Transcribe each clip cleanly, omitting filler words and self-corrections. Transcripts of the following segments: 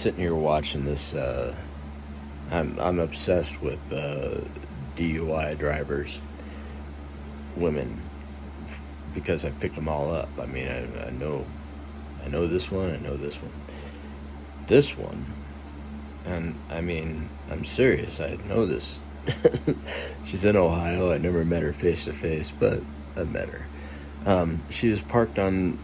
sitting here watching this. I'm obsessed with DUI drivers, women, because I picked them all up. I mean, I know this one. I know this one, and I mean, I'm serious. I know this. She's in Ohio. I never met her face to face, but I met her. She was parked on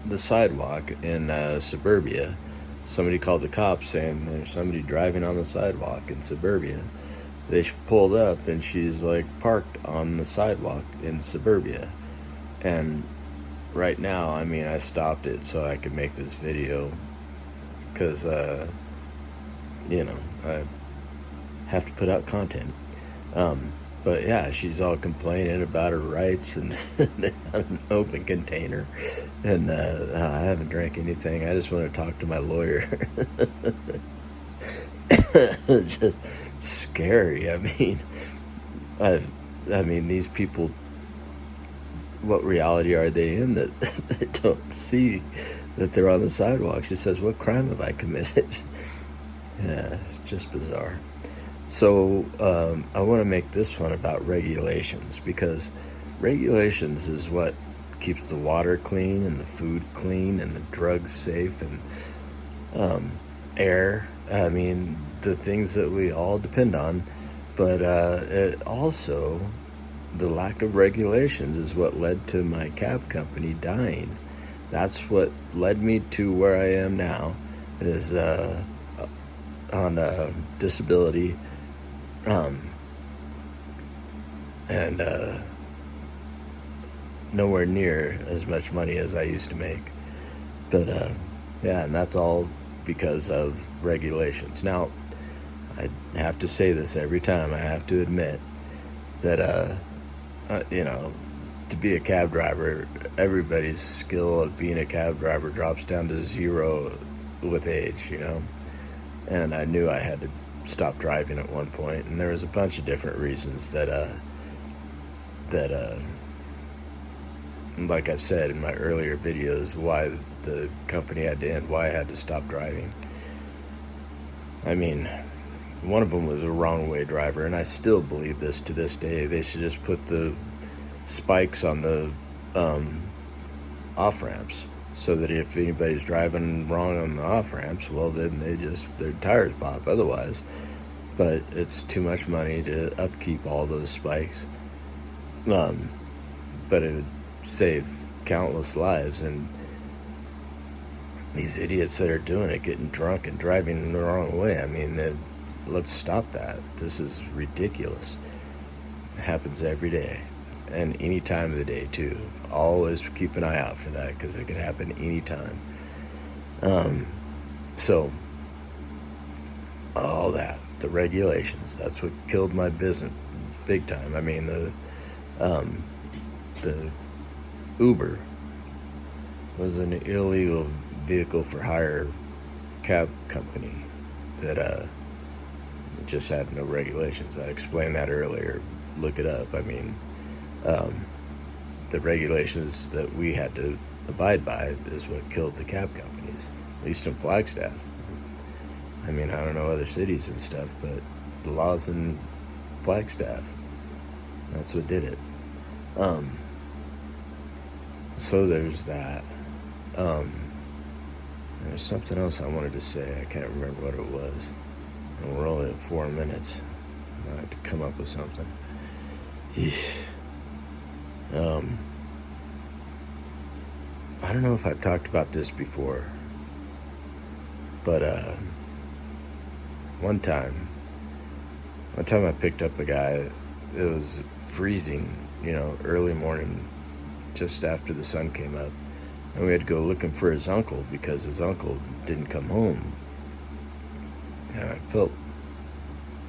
the sidewalk in suburbia. Somebody called the cops saying there's somebody driving on the sidewalk in suburbia. They pulled up and she's like parked on the sidewalk in suburbia. And right now, I mean, I stopped it so I could make this video because, I have to put out content. But yeah, she's all complaining about her rights, and they found an open container, and I haven't drank anything. I just want to talk to my lawyer. It's just scary. I mean, these people. What reality are they in that they don't see that they're on the sidewalk? She says, "What crime have I committed?" Yeah, it's just bizarre. So I want to make this one about regulations, because regulations is what keeps the water clean and the food clean and the drugs safe and air. I mean, the things that we all depend on. But it also, the lack of regulations is what led to my cab company dying. That's what led me to where I am now, is on disability. And nowhere near as much money as I used to make. But yeah, and that's all because of regulations. Now, I have to say this every time. I have to admit that, to be a cab driver, everybody's skill of being a cab driver drops down to zero with age, And I knew I had to stop driving at one point, and there was a bunch of different reasons that like I've said in my earlier videos, why the company had to end, why I had to stop driving. I mean, one of them was a wrong way driver, and I still believe this to this day. They should just put the spikes on the off ramps, so that if anybody's driving wrong on the off ramps, well, then their tires pop otherwise. But it's too much money to upkeep all those spikes. But it would save countless lives, and these idiots that are doing it, getting drunk and driving the wrong way, I mean, let's stop that. This is ridiculous. It happens every day, and any time of the day too. Always keep an eye out for that, because it could happen anytime. So all that, the regulations, that's what killed my business big time. I mean, the Uber was an illegal vehicle for hire cab company that just had no regulations. I explained that earlier. Look it up. I mean, the regulations that we had to abide by is what killed the cab companies, at least in Flagstaff. I mean, I don't know other cities and stuff, but the laws in Flagstaff, that's what did it. So there's that. There's something else I wanted to say. I can't remember what it was. And we're only at 4 minutes. I have to come up with something. Yeesh. I don't know if I've talked about this before, but one time I picked up a guy. It was freezing, early morning, just after the sun came up, and we had to go looking for his uncle because his uncle didn't come home. And I felt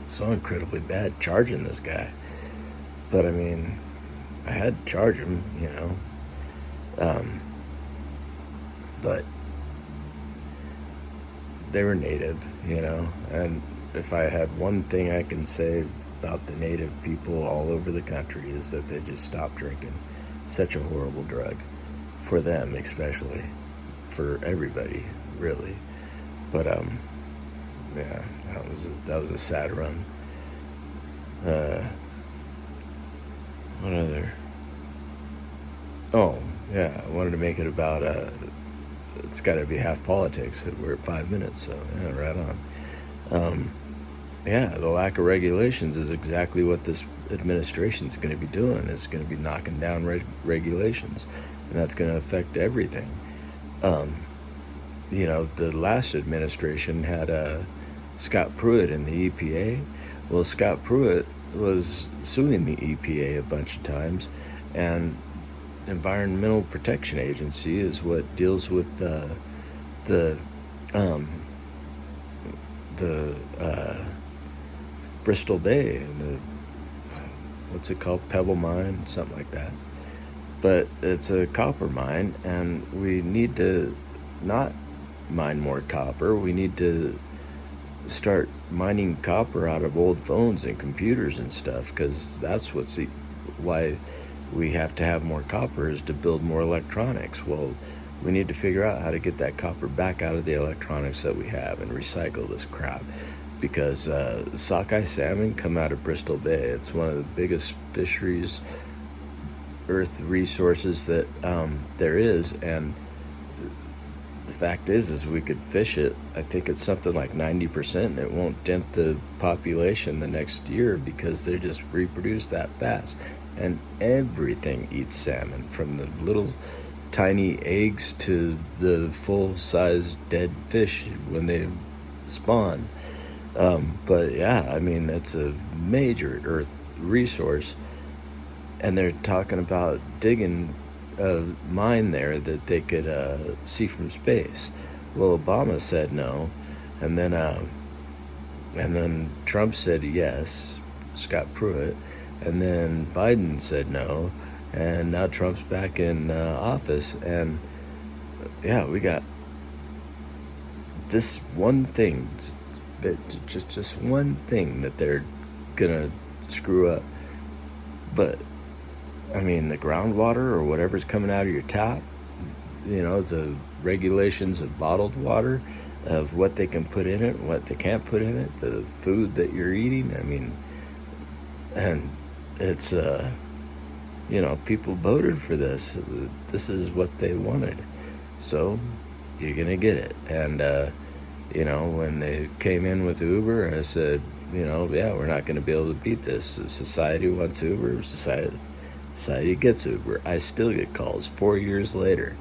so incredibly bad charging this guy, but I mean, I had to charge him, but they were native, and if I had one thing I can say about the native people all over the country, is that they just stopped drinking. Such a horrible drug, for them especially, for everybody, really. But yeah, that was a sad run. What other? Oh, yeah, I wanted to make it about it's got to be half politics. We're at 5 minutes, so yeah, right on. Um, yeah, the lack of regulations is exactly what this administration is going to be doing. It's going to be knocking down regulations, and that's going to affect everything. Um, the last administration had Scott Pruitt in the EPA. Well, Scott Pruitt was suing the EPA a bunch of times, and Environmental Protection Agency is what deals with the um, Bristol Bay and the what's it called, Pebble Mine, something like that. But it's a copper mine, and we need to not mine more copper. We need to start mining copper out of old phones and computers and stuff, because that's why we have to have more copper, is to build more electronics. Well, we need to figure out how to get that copper back out of the electronics that we have and recycle this crap, because sockeye salmon come out of Bristol Bay. It's one of the biggest fisheries, earth resources that there is, and the fact is we could fish it. I think it's something like 90%, and it won't dent the population the next year because they just reproduce that fast. And everything eats salmon, from the little tiny eggs to the full-size dead fish when they spawn. But yeah, I mean, it's a major earth resource, and they're talking about digging a mine there that they could see from space. Well, Obama said no, and then Trump said yes, Scott Pruitt, and then Biden said no, and now Trump's back in office, and yeah, we got this one thing, just one thing that they're gonna screw up. But I mean, the groundwater or whatever's coming out of your tap, the regulations of bottled water, of what they can put in it, what they can't put in it, the food that you're eating. I mean, and it's, people voted for this. This is what they wanted. So you're going to get it. And, when they came in with Uber, I said, yeah, we're not going to be able to beat this. Society wants Uber. Society gets Uber. I still get calls 4 years later.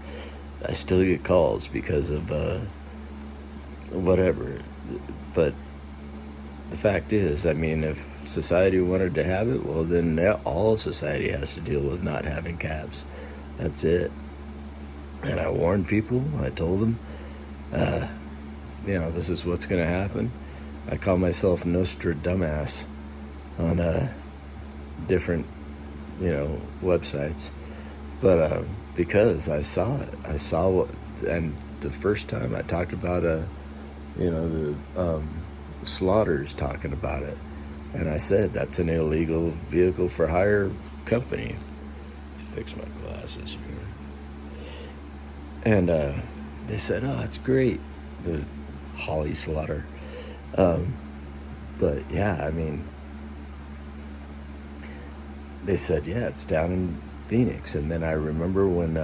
I still get calls because of whatever. But the fact is, I mean, if society wanted to have it, well, then all society has to deal with not having cabs. That's it. And I warned people. I told them, this is what's going to happen. I call myself Nostradamus on different websites, but because I saw it, and the first time I talked about the slaughters talking about it, and I said that's an illegal vehicle for hire company. Fix my glasses here, and they said, oh, it's great, the Holly slaughter, but yeah, I mean, they said, yeah, it's down in Phoenix. And then I remember when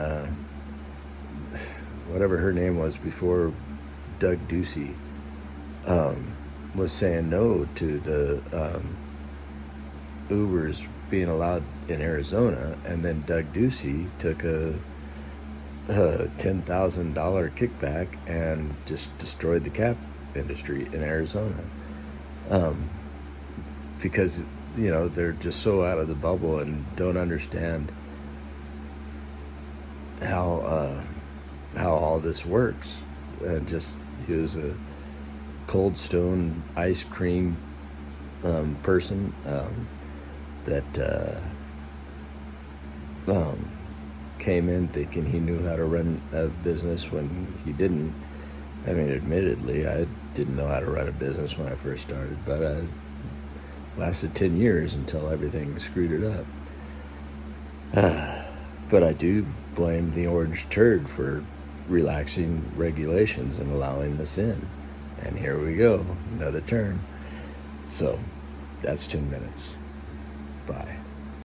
whatever her name was before, Doug Ducey, was saying no to the Ubers being allowed in Arizona, and then Doug Ducey took a $10,000 kickback and just destroyed the cab industry in Arizona, because they're just so out of the bubble and don't understand how all this works. And just, he was a Cold Stone ice cream person that came in thinking he knew how to run a business when he didn't. I mean, admittedly, I didn't know how to run a business when I first started, but I lasted 10 years until everything screwed it up. But I do blame the orange turd for relaxing regulations and allowing this in. And here we go, another turn. So that's 10 minutes. Bye.